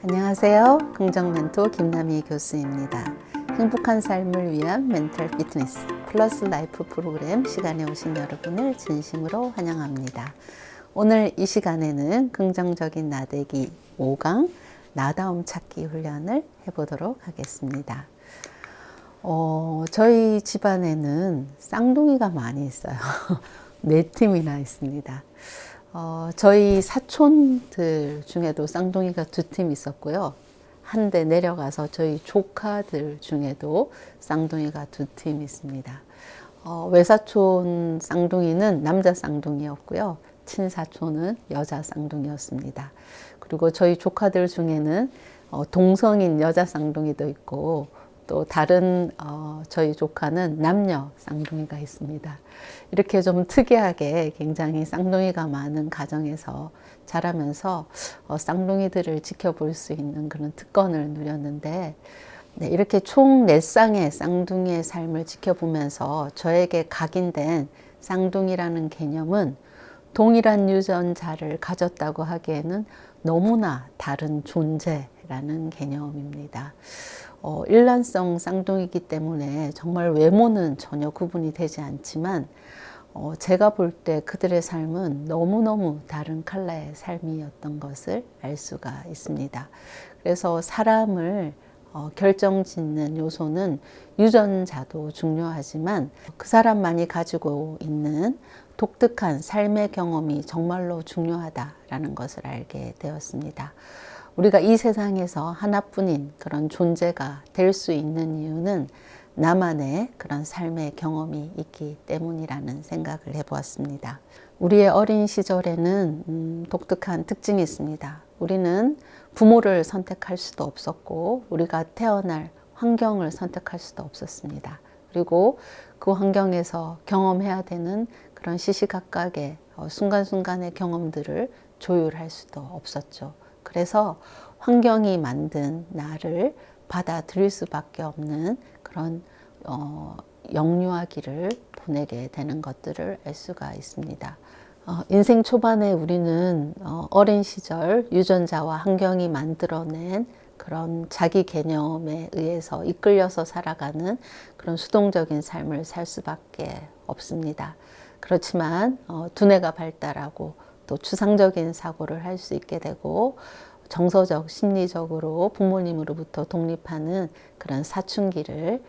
안녕하세요. 긍정 멘토 김남희 교수입니다. 행복한 삶을 위한 멘탈 피트니스 플러스 라이프 프로그램 시간에 오신 여러분을 진심으로 환영합니다. 오늘 이 시간에는 긍정적인 나대기 5강 나다움 찾기 훈련을 해보도록 하겠습니다. 저희 집안에는 쌍둥이가 많이 있어요. 4팀이나 있습니다. 저희 사촌들 중에도 쌍둥이가 2팀 있었고요. 한대 내려가서 저희 조카들 중에도 쌍둥이가 2팀 있습니다. 외사촌 쌍둥이는 남자 쌍둥이였고요. 친사촌은 여자 쌍둥이였습니다. 그리고 저희 조카들 중에는 동성인 여자 쌍둥이도 있고 또 다른 저희 조카는 남녀 쌍둥이가 있습니다. 이렇게 좀 특이하게 굉장히 쌍둥이가 많은 가정에서 자라면서 쌍둥이들을 지켜볼 수 있는 그런 특권을 누렸는데, 네, 이렇게 총 4쌍의 쌍둥이의 삶을 지켜보면서 저에게 각인된 쌍둥이라는 개념은 동일한 유전자를 가졌다고 하기에는 너무나 다른 존재라는 개념입니다. 일란성 쌍둥이이기 때문에 정말 외모는 전혀 구분이 되지 않지만 제가 볼 때 그들의 삶은 너무너무 다른 컬러의 삶이었던 것을 알 수가 있습니다. 그래서 사람을 결정짓는 요소는 유전자도 중요하지만 그 사람만이 가지고 있는 독특한 삶의 경험이 정말로 중요하다라는 것을 알게 되었습니다. 우리가 이 세상에서 하나뿐인 그런 존재가 될 수 있는 이유는 나만의 그런 삶의 경험이 있기 때문이라는 생각을 해보았습니다. 우리의 어린 시절에는 독특한 특징이 있습니다. 우리는 부모를 선택할 수도 없었고 우리가 태어날 환경을 선택할 수도 없었습니다. 그리고 그 환경에서 경험해야 되는 그런 시시각각의 순간순간의 경험들을 조율할 수도 없었죠. 그래서 환경이 만든 나를 받아들일 수밖에 없는 그런 영유아기를 보내게 되는 것들을 알 수가 있습니다. 인생 초반에 우리는 어린 시절 유전자와 환경이 만들어낸 그런 자기 개념에 의해서 이끌려서 살아가는 그런 수동적인 삶을 살 수밖에 없습니다. 그렇지만 두뇌가 발달하고 또 추상적인 사고를 할 수 있게 되고 정서적, 심리적으로 부모님으로부터 독립하는 그런 사춘기를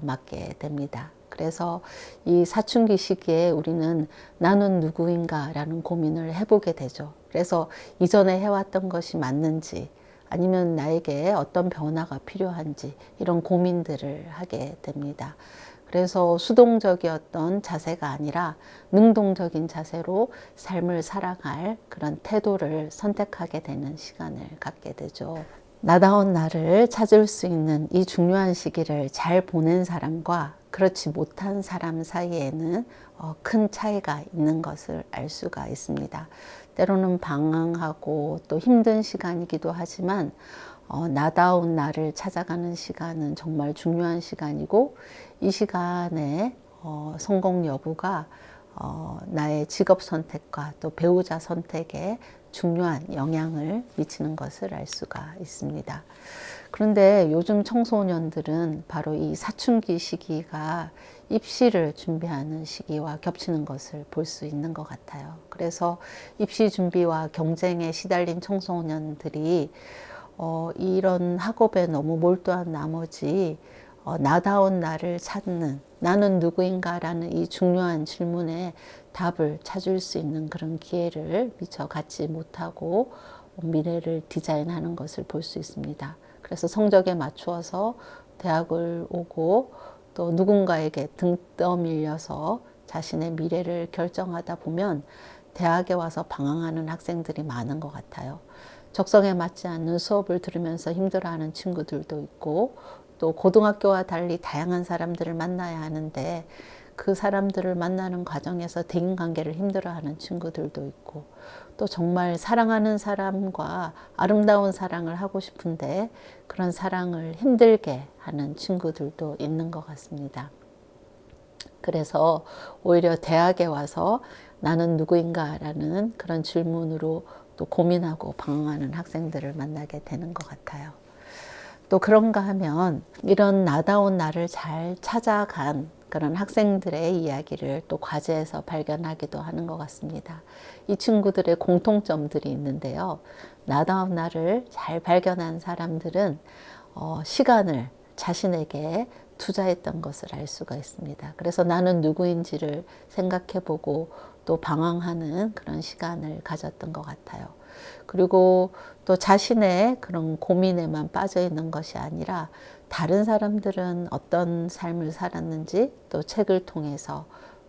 맞게 됩니다. 그래서 이 사춘기 시기에 우리는 나는 누구인가 라는 고민을 해보게 되죠. 그래서 이전에 해왔던 것이 맞는지 아니면 나에게 어떤 변화가 필요한지 이런 고민들을 하게 됩니다. 그래서 수동적이었던 자세가 아니라 능동적인 자세로 삶을 살아갈 그런 태도를 선택하게 되는 시간을 갖게 되죠. 나다운 나를 찾을 수 있는 이 중요한 시기를 잘 보낸 사람과 그렇지 못한 사람 사이에는 큰 차이가 있는 것을 알 수가 있습니다. 때로는 방황하고 또 힘든 시간이기도 하지만 나다운 나를 찾아가는 시간은 정말 중요한 시간이고 이 시간에 성공 여부가 나의 직업 선택과 또 배우자 선택에 중요한 영향을 미치는 것을 알 수가 있습니다. 그런데 요즘 청소년들은 바로 이 사춘기 시기가 입시를 준비하는 시기와 겹치는 것을 볼 수 있는 것 같아요. 그래서 입시 준비와 경쟁에 시달린 청소년들이 이런 학업에 너무 몰두한 나머지 나다운 나를 찾는 나는 누구인가라는 이 중요한 질문에 답을 찾을 수 있는 그런 기회를 미처 갖지 못하고 미래를 디자인하는 것을 볼 수 있습니다. 그래서 성적에 맞추어서 대학을 오고 또 누군가에게 등 떠밀려서 자신의 미래를 결정하다 보면 대학에 와서 방황하는 학생들이 많은 것 같아요. 적성에 맞지 않는 수업을 들으면서 힘들어하는 친구들도 있고 또 고등학교와 달리 다양한 사람들을 만나야 하는데 그 사람들을 만나는 과정에서 대인관계를 힘들어하는 친구들도 있고 또 정말 사랑하는 사람과 아름다운 사랑을 하고 싶은데 그런 사랑을 힘들게 하는 친구들도 있는 것 같습니다. 그래서 오히려 대학에 와서 나는 누구인가 라는 그런 질문으로 또 고민하고 방황하는 학생들을 만나게 되는 것 같아요. 또 그런가 하면 이런 나다운 나를 잘 찾아간 그런 학생들의 이야기를 또 과제에서 발견하기도 하는 것 같습니다. 이 친구들의 공통점들이 있는데요. 나다운 나를 잘 발견한 사람들은 시간을 자신에게 투자했던 것을 알 수가 있습니다. 그래서 나는 누구인지를 생각해보고 또 방황하는 그런 시간을 가졌던 것 같아요. 그리고 또 자신의 그런 고민에만 빠져 있는 것이 아니라 다른 사람들은 어떤 삶을 살았는지 또 책을 통해서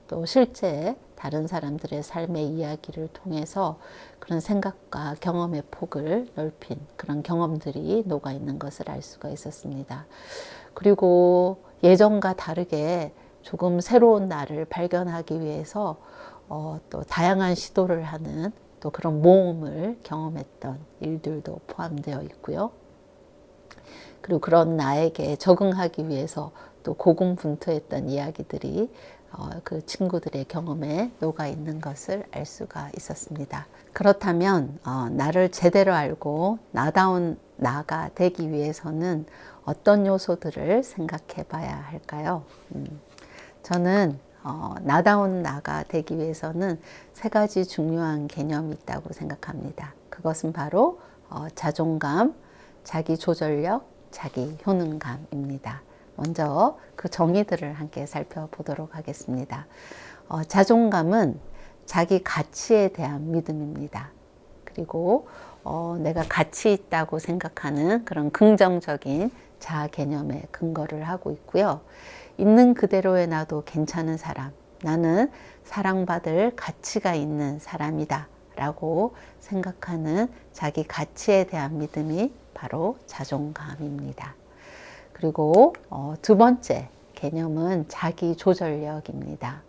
또 실제 다른 사람들의 삶의 이야기를 통해서 그런 생각과 경험의 폭을 넓힌 그런 경험들이 녹아 있는 것을 알 수가 있었습니다. 그리고 예전과 다르게 조금 새로운 나를 발견하기 위해서 또 다양한 시도를 하는 또 그런 모험을 경험했던 일들도 포함되어 있고요. 그리고 그런 나에게 적응하기 위해서 또 고군분투했던 이야기들이 그 친구들의 경험에 녹아 있는 것을 알 수가 있었습니다. 그렇다면 나를 제대로 알고 나다운 나가 되기 위해서는 어떤 요소들을 생각해 봐야 할까요? 저는 나다운 나가 되기 위해서는 세 가지 중요한 개념이 있다고 생각합니다. 그것은 바로 자존감, 자기 조절력, 자기 효능감입니다. 먼저 그 정의들을 함께 살펴보도록 하겠습니다. 자존감은 자기 가치에 대한 믿음입니다. 그리고 내가 가치 있다고 생각하는 그런 긍정적인 자아 개념에 근거를 하고 있고요. 있는 그대로의 나도 괜찮은 사람, 나는 사랑받을 가치가 있는 사람이다 라고 생각하는 자기 가치에 대한 믿음이 바로 자존감입니다. 그리고 두 번째 개념은 자기 조절력입니다.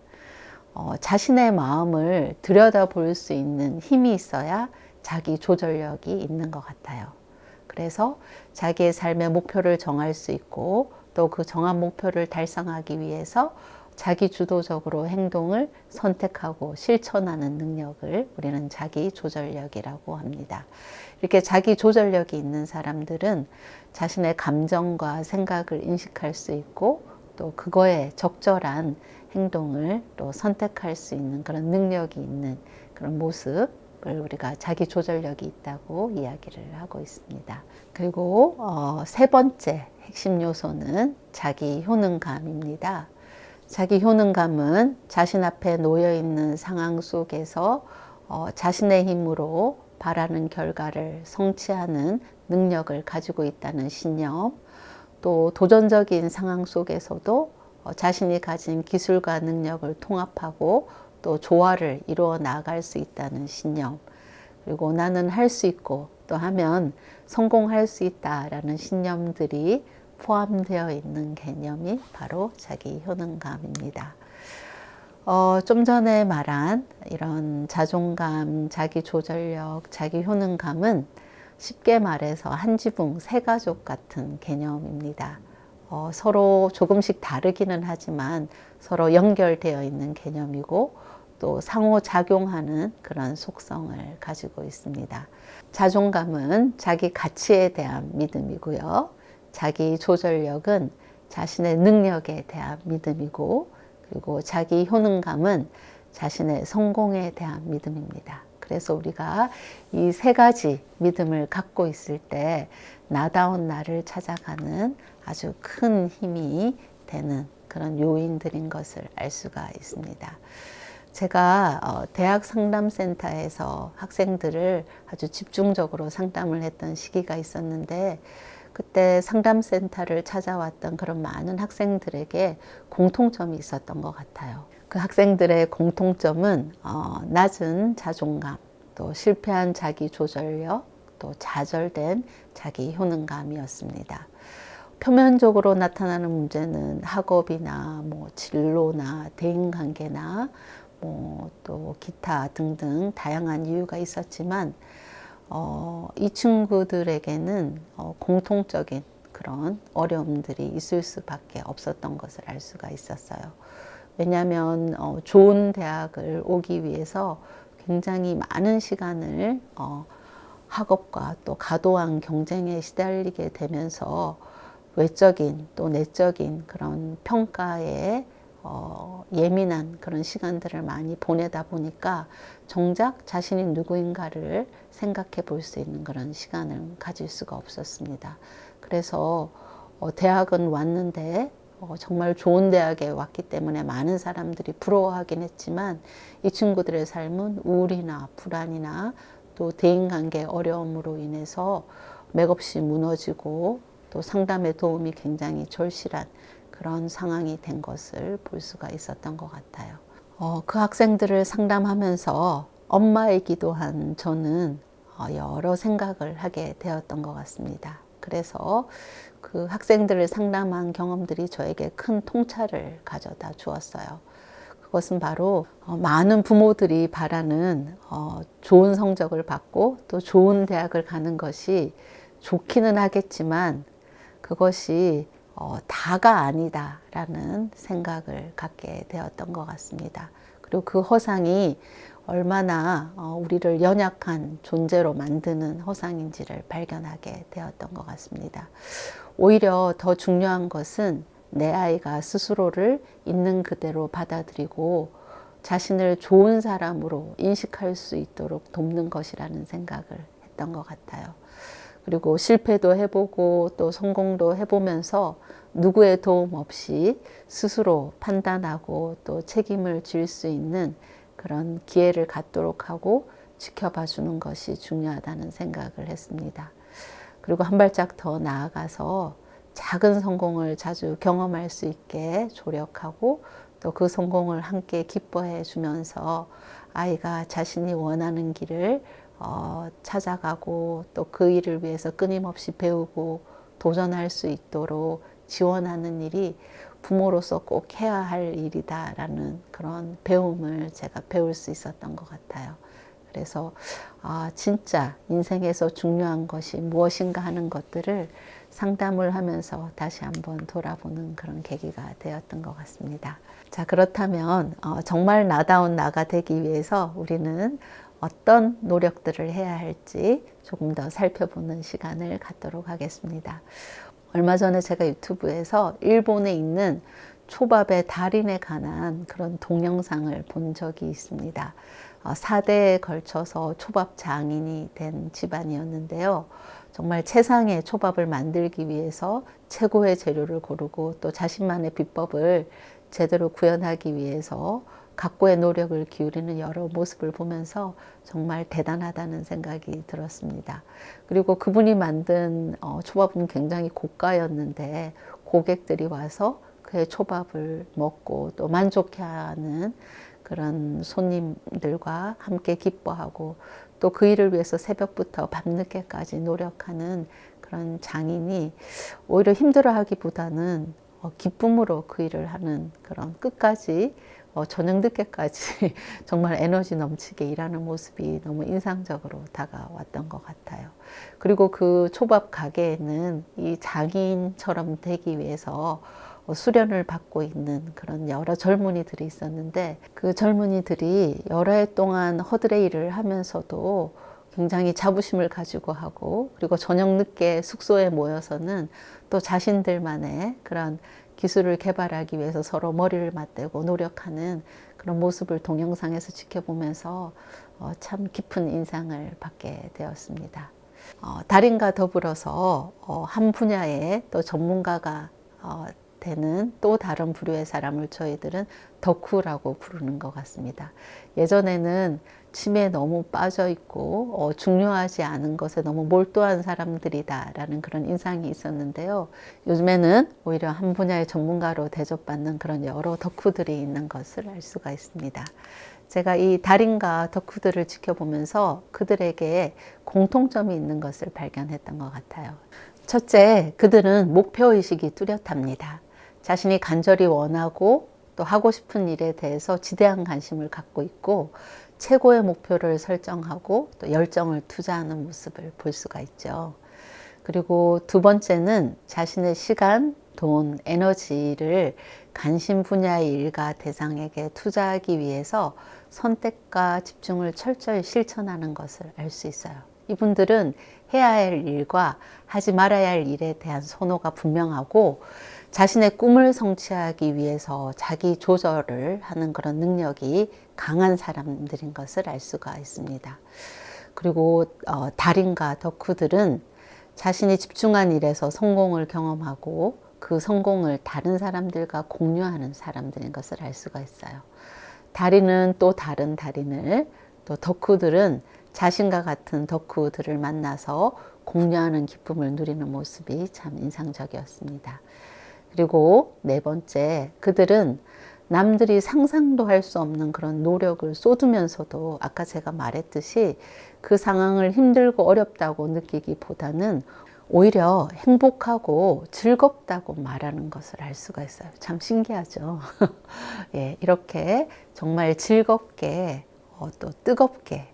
자신의 마음을 들여다볼 수 있는 힘이 있어야 자기 조절력이 있는 것 같아요. 그래서 자기의 삶의 목표를 정할 수 있고 또 그 정한 목표를 달성하기 위해서 자기 주도적으로 행동을 선택하고 실천하는 능력을 우리는 자기 조절력이라고 합니다. 이렇게 자기 조절력이 있는 사람들은 자신의 감정과 생각을 인식할 수 있고 또 그거에 적절한 행동을 또 선택할 수 있는 그런 능력이 있는 그런 모습을 우리가 자기 조절력이 있다고 이야기를 하고 있습니다. 그리고 세 번째 핵심 요소는 자기 효능감입니다. 자기 효능감은 자신 앞에 놓여 있는 상황 속에서 자신의 힘으로 바라는 결과를 성취하는 능력을 가지고 있다는 신념, 또 도전적인 상황 속에서도 자신이 가진 기술과 능력을 통합하고 또 조화를 이루어 나갈 수 있다는 신념, 그리고 나는 할 수 있고 또 하면 성공할 수 있다라는 신념들이 포함되어 있는 개념이 바로 자기 효능감입니다. 좀 전에 말한 이런 자존감, 자기 조절력, 자기 효능감은 쉽게 말해서 한 지붕 세 가족 같은 개념입니다. 서로 조금씩 다르기는 하지만 서로 연결되어 있는 개념이고 또 상호작용하는 그런 속성을 가지고 있습니다. 자존감은 자기 가치에 대한 믿음이고요. 자기 조절력은 자신의 능력에 대한 믿음이고 그리고 자기 효능감은 자신의 성공에 대한 믿음입니다. 그래서 우리가 이 세 가지 믿음을 갖고 있을 때 나다운 나를 찾아가는 아주 큰 힘이 되는 그런 요인들인 것을 알 수가 있습니다. 제가 대학 상담센터에서 학생들을 아주 집중적으로 상담을 했던 시기가 있었는데 그때 상담센터를 찾아왔던 그런 많은 학생들에게 공통점이 있었던 것 같아요. 그 학생들의 공통점은 낮은 자존감, 또 실패한 자기 조절력, 또 좌절된 자기 효능감이었습니다. 표면적으로 나타나는 문제는 학업이나 뭐 진로나 대인관계나 또 기타 등등 다양한 이유가 있었지만 이 친구들에게는 공통적인 그런 어려움들이 있을 수밖에 없었던 것을 알 수가 있었어요. 왜냐하면 좋은 대학을 오기 위해서 굉장히 많은 시간을 학업과 또 과도한 경쟁에 시달리게 되면서 외적인 또 내적인 그런 평가에 예민한 그런 시간들을 많이 보내다 보니까 정작 자신이 누구인가를 생각해 볼 수 있는 그런 시간을 가질 수가 없었습니다. 그래서 대학은 왔는데 정말 좋은 대학에 왔기 때문에 많은 사람들이 부러워하긴 했지만 이 친구들의 삶은 우울이나 불안이나 또 대인관계 어려움으로 인해서 맥없이 무너지고 또 상담의 도움이 굉장히 절실한 그런 상황이 된 것을 볼 수가 있었던 것 같아요. 그 학생들을 상담하면서 엄마이기도 한 저는 여러 생각을 하게 되었던 것 같습니다. 그래서 그 학생들을 상담한 경험들이 저에게 큰 통찰을 가져다 주었어요. 그것은 바로 많은 부모들이 바라는 좋은 성적을 받고 또 좋은 대학을 가는 것이 좋기는 하겠지만 그것이 다가 아니다라는 생각을 갖게 되었던 것 같습니다. 그리고 그 허상이 얼마나 우리를 연약한 존재로 만드는 허상인지를 발견하게 되었던 것 같습니다. 오히려 더 중요한 것은 내 아이가 스스로를 있는 그대로 받아들이고 자신을 좋은 사람으로 인식할 수 있도록 돕는 것이라는 생각을 했던 것 같아요. 그리고 실패도 해보고 또 성공도 해보면서 누구의 도움 없이 스스로 판단하고 또 책임을 질 수 있는 그런 기회를 갖도록 하고 지켜봐 주는 것이 중요하다는 생각을 했습니다. 그리고 한 발짝 더 나아가서 작은 성공을 자주 경험할 수 있게 조력하고 또 그 성공을 함께 기뻐해 주면서 아이가 자신이 원하는 길을 찾아가고 또 그 일을 위해서 끊임없이 배우고 도전할 수 있도록 지원하는 일이 부모로서 꼭 해야 할 일이다라는 그런 배움을 제가 배울 수 있었던 것 같아요. 그래서 진짜 인생에서 중요한 것이 무엇인가 하는 것들을 상담을 하면서 다시 한번 돌아보는 그런 계기가 되었던 것 같습니다. 자, 그렇다면 정말 나다운 나가 되기 위해서 우리는 어떤 노력들을 해야 할지 조금 더 살펴보는 시간을 갖도록 하겠습니다. 얼마 전에 제가 유튜브에서 일본에 있는 초밥의 달인에 관한 그런 동영상을 본 적이 있습니다. 4대에 걸쳐서 초밥 장인이 된 집안이었는데요. 정말 최상의 초밥을 만들기 위해서 최고의 재료를 고르고 또 자신만의 비법을 제대로 구현하기 위해서 각고의 노력을 기울이는 여러 모습을 보면서 정말 대단하다는 생각이 들었습니다. 그리고 그분이 만든 초밥은 굉장히 고가였는데 고객들이 와서 그의 초밥을 먹고 또 만족해하는 그런 손님들과 함께 기뻐하고 또 그 일을 위해서 새벽부터 밤늦게까지 노력하는 그런 장인이 오히려 힘들어하기보다는 기쁨으로 그 일을 하는 그런 끝까지 저녁 늦게까지 정말 에너지 넘치게 일하는 모습이 너무 인상적으로 다가왔던 것 같아요. 그리고 그 초밥 가게에는 이 장인처럼 되기 위해서 수련을 받고 있는 그런 여러 젊은이들이 있었는데 그 젊은이들이 여러 해 동안 허드레 일을 하면서도 굉장히 자부심을 가지고 하고 그리고 저녁 늦게 숙소에 모여서는 또 자신들만의 그런 기술을 개발하기 위해서 서로 머리를 맞대고 노력하는 그런 모습을 동영상에서 지켜보면서 참 깊은 인상을 받게 되었습니다. 달인과 더불어서 한 분야의 또 전문가가 되는 또 다른 부류의 사람을 저희들은 덕후라고 부르는 것 같습니다. 예전에는 취미에 너무 빠져 있고 중요하지 않은 것에 너무 몰두한 사람들이다라는 그런 인상이 있었는데요. 요즘에는 오히려 한 분야의 전문가로 대접받는 그런 여러 덕후들이 있는 것을 알 수가 있습니다. 제가 이 달인과 덕후들을 지켜보면서 그들에게 공통점이 있는 것을 발견했던 것 같아요. 첫째, 그들은 목표의식이 뚜렷합니다. 자신이 간절히 원하고 또 하고 싶은 일에 대해서 지대한 관심을 갖고 있고 최고의 목표를 설정하고 또 열정을 투자하는 모습을 볼 수가 있죠. 그리고 두 번째는 자신의 시간, 돈, 에너지를 관심 분야의 일과 대상에게 투자하기 위해서 선택과 집중을 철저히 실천하는 것을 알 수 있어요. 이분들은 해야 할 일과 하지 말아야 할 일에 대한 선호가 분명하고 자신의 꿈을 성취하기 위해서 자기 조절을 하는 그런 능력이 강한 사람들인 것을 알 수가 있습니다. 그리고 달인과 덕후들은 자신이 집중한 일에서 성공을 경험하고 그 성공을 다른 사람들과 공유하는 사람들인 것을 알 수가 있어요. 달인은 또 다른 달인을, 또 덕후들은 자신과 같은 덕후들을 만나서 공유하는 기쁨을 누리는 모습이 참 인상적이었습니다. 그리고 네 번째, 그들은 남들이 상상도 할 수 없는 그런 노력을 쏟으면서도 아까 제가 말했듯이 그 상황을 힘들고 어렵다고 느끼기보다는 오히려 행복하고 즐겁다고 말하는 것을 알 수가 있어요. 참 신기하죠. 예, 이렇게 정말 즐겁게 또 뜨겁게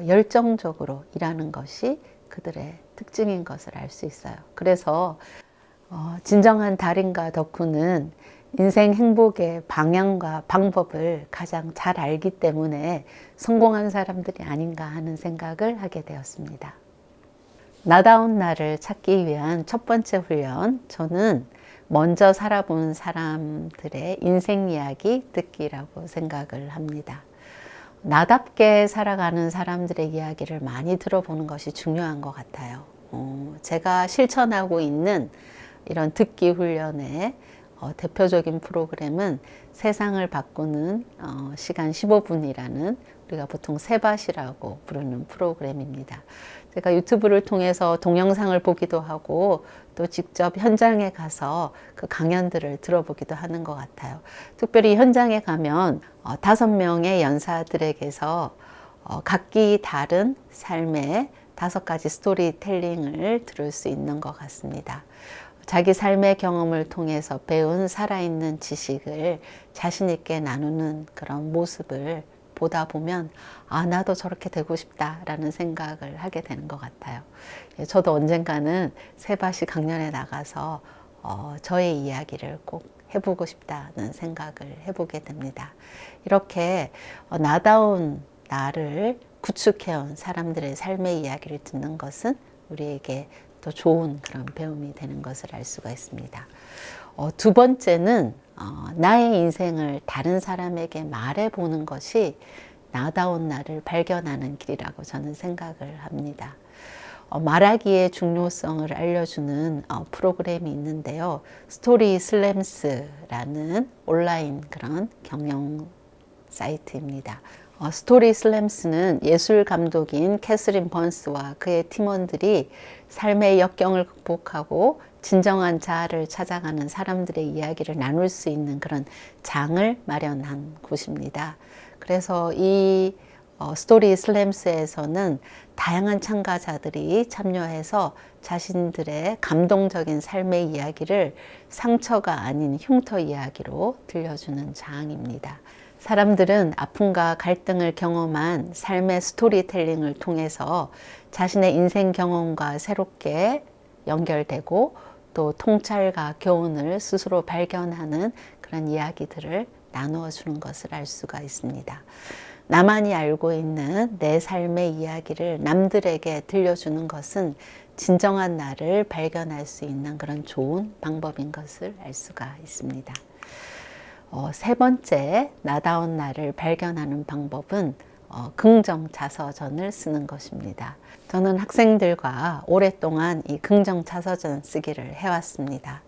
열정적으로 일하는 것이 그들의 특징인 것을 알 수 있어요. 그래서 진정한 달인과 덕후는 인생 행복의 방향과 방법을 가장 잘 알기 때문에 성공한 사람들이 아닌가 하는 생각을 하게 되었습니다. 나다운 나를 찾기 위한 첫 번째 훈련, 저는 먼저 살아본 사람들의 인생 이야기 듣기라고 생각을 합니다. 나답게 살아가는 사람들의 이야기를 많이 들어보는 것이 중요한 것 같아요. 제가 실천하고 있는 이런 듣기 훈련의 대표적인 프로그램은 세상을 바꾸는 시간 15분이라는 우리가 보통 세밭이라고 부르는 프로그램입니다. 제가 유튜브를 통해서 동영상을 보기도 하고 또 직접 현장에 가서 그 강연들을 들어보기도 하는 것 같아요. 특별히 현장에 가면 5명의 연사들에게서 각기 다른 삶의 5가지 스토리텔링을 들을 수 있는 것 같습니다. 자기 삶의 경험을 통해서 배운 살아있는 지식을 자신 있게 나누는 그런 모습을 보다 보면 나도 저렇게 되고 싶다라는 생각을 하게 되는 것 같아요. 저도 언젠가는 세바시 강연에 나가서 저의 이야기를 꼭 해보고 싶다는 생각을 해보게 됩니다. 이렇게 나다운 나를 구축해온 사람들의 삶의 이야기를 듣는 것은 우리에게 더 좋은 그런 배움이 되는 것을 알 수가 있습니다. 두 번째는 나의 인생을 다른 사람에게 말해보는 것이 나다운 나를 발견하는 길이라고 저는 생각을 합니다. 말하기의 중요성을 알려주는 프로그램이 있는데요. 스토리 슬램스라는 온라인 그런 경영 사이트입니다. 스토리 슬램스는 예술 감독인 캐서린 번스와 그의 팀원들이 삶의 역경을 극복하고 진정한 자아를 찾아가는 사람들의 이야기를 나눌 수 있는 그런 장을 마련한 곳입니다. 그래서 이 스토리 슬램스에서는 다양한 참가자들이 참여해서 자신들의 감동적인 삶의 이야기를 상처가 아닌 흉터 이야기로 들려주는 장입니다. 사람들은 아픔과 갈등을 경험한 삶의 스토리텔링을 통해서 자신의 인생 경험과 새롭게 연결되고 또 통찰과 교훈을 스스로 발견하는 그런 이야기들을 나누어 주는 것을 알 수가 있습니다. 나만이 알고 있는 내 삶의 이야기를 남들에게 들려주는 것은 진정한 나를 발견할 수 있는 그런 좋은 방법인 것을 알 수가 있습니다. 세 번째, 나다운 나를 발견하는 방법은 긍정 자서전을 쓰는 것입니다. 저는 학생들과 오랫동안 이 긍정 자서전 쓰기를 해왔습니다.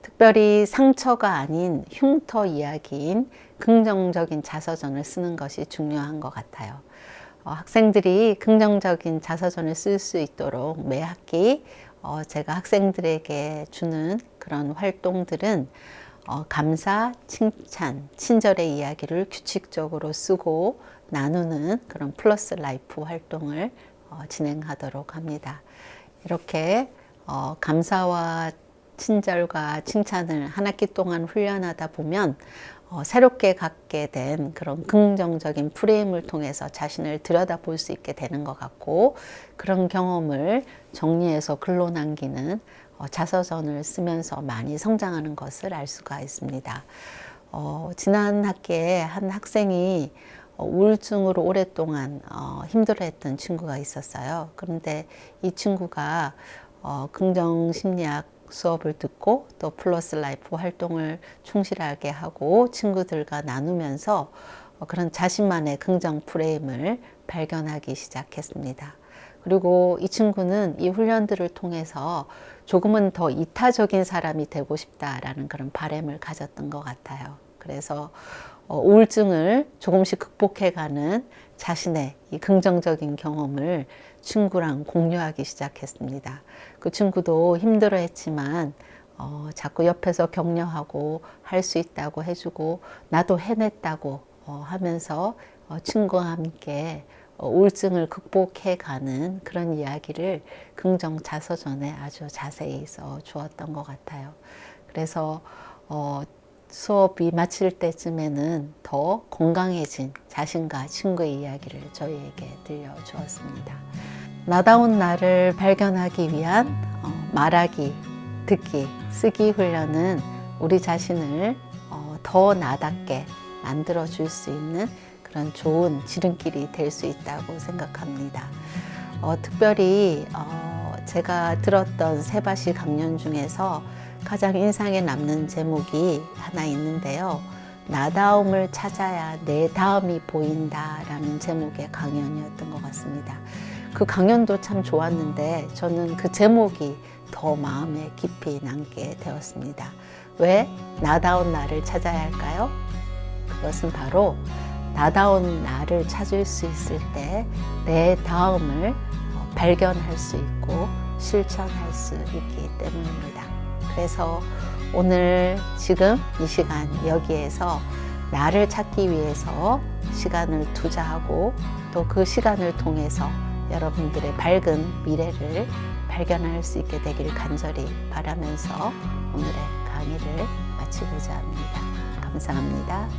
특별히 상처가 아닌 흉터 이야기인 긍정적인 자서전을 쓰는 것이 중요한 것 같아요. 학생들이 긍정적인 자서전을 쓸 수 있도록 매 학기 제가 학생들에게 주는 그런 활동들은 감사, 칭찬, 친절의 이야기를 규칙적으로 쓰고 나누는 그런 플러스 라이프 활동을 진행하도록 합니다. 이렇게 감사와 친절과 칭찬을 한 학기 동안 훈련하다 보면 새롭게 갖게 된 그런 긍정적인 프레임을 통해서 자신을 들여다볼 수 있게 되는 것 같고, 그런 경험을 정리해서 글로 남기는 자서전을 쓰면서 많이 성장하는 것을 알 수가 있습니다. 지난 학기에 한 학생이 우울증으로 오랫동안 힘들어했던 친구가 있었어요. 그런데 이 친구가 긍정심리학 수업을 듣고 또 플러스 라이프 활동을 충실하게 하고 친구들과 나누면서 그런 자신만의 긍정 프레임을 발견하기 시작했습니다. 그리고 이 친구는 이 훈련들을 통해서 조금은 더 이타적인 사람이 되고 싶다라는 그런 바람을 가졌던 것 같아요. 그래서 우울증을 조금씩 극복해가는 자신의 이 긍정적인 경험을 친구랑 공유하기 시작했습니다. 그 친구도 힘들어했지만 자꾸 옆에서 격려하고 할 수 있다고 해주고 나도 해냈다고 하면서 친구와 함께 우울증을 극복해가는 그런 이야기를 긍정 자서전에 아주 자세히 써 주었던 것 같아요. 그래서 수업이 마칠 때쯤에는 더 건강해진 자신과 친구의 이야기를 저희에게 들려주었습니다. 나다운 나를 발견하기 위한 말하기, 듣기, 쓰기 훈련은 우리 자신을 더 나답게 만들어줄 수 있는 그런 좋은 지름길이 될 수 있다고 생각합니다. 특별히 제가 들었던 세바시 강연 중에서 가장 인상에 남는 제목이 하나 있는데요. 나다움을 찾아야 내 다음이 보인다라는 제목의 강연이었던 것 같습니다. 그 강연도 참 좋았는데 저는 그 제목이 더 마음에 깊이 남게 되었습니다. 왜 나다운 나를 찾아야 할까요? 그것은 바로 나다운 나를 찾을 수 있을 때 내 다음을 발견할 수 있고 실천할 수 있기 때문입니다. 그래서 오늘 지금 이 시간 여기에서 나를 찾기 위해서 시간을 투자하고 또 그 시간을 통해서 여러분들의 밝은 미래를 발견할 수 있게 되길 간절히 바라면서 오늘의 강의를 마치고자 합니다. 감사합니다.